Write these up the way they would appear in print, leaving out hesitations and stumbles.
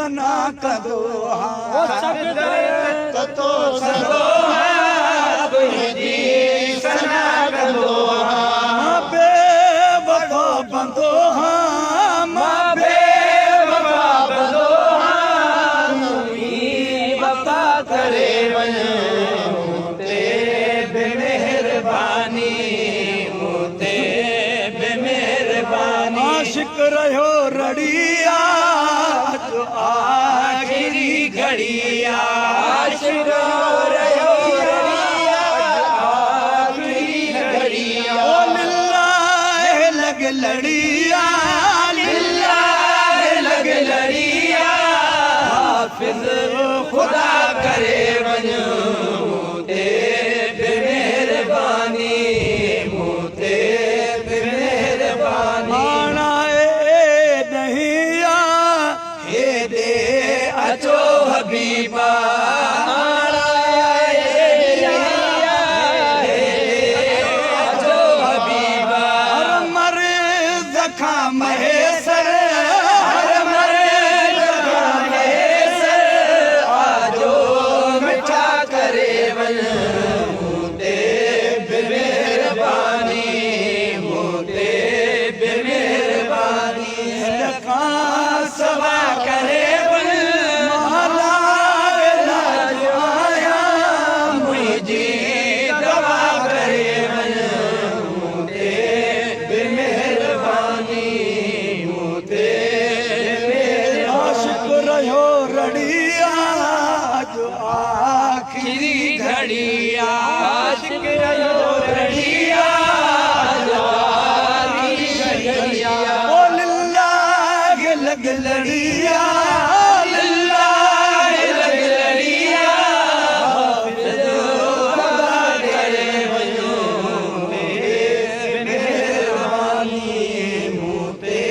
सना कंदो कतो सदो तुंहिंजी सना कंदो मां बेवफा बंदो मां बेवफा बंदो वफा करे वञ ते बेमेहरबानी मूंते बेमेहरबानी आशिक रहियो रड़िया जो आखिरी घड़िया आशिक रहियो रड़िया आखिरी घड़िया ओ लिल्लाह लग लड़िया लिल्लाह लग लड़िया हाफिज खुदा करे वञ मूंते बेमेहरबानी मूंते बेमेहरबानी माना दहिया हे दे अचो हबीबा अचो हबीबा हर मर्द खां महेसर हर मर्द खां महेसर आजो मिठा करे वञ मूंते बेमेहरबानी मूंते बेमेहरबानी खां सवा करे वञ माला आया मुंहिंजी दवा करे वञ मूंते बेमेहरबानी मूंते आशिक रहियो रड़िया जो आखिरी आखिरी घड़िया आशिक रहियो रड़िया आखिरी घड़िया ओ लिल्लाह लग लड़िया लिल्लाह लग लड़िया हाफिज खुदा करे वञ बेमेहरबानी मूंते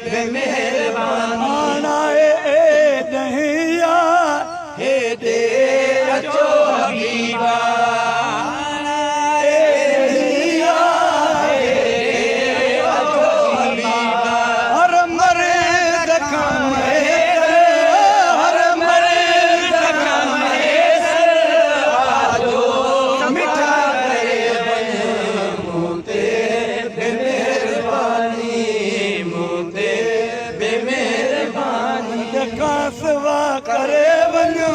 बेमेहरबानी माना दहिया हे दे अचो हबीबा हर मर्द खां महेसर हर मर्द खां महेसर आजो मिठा करे वञ मूंते बेमेहरबानी मूंते बेमेहरबानी खां सवा करे वञो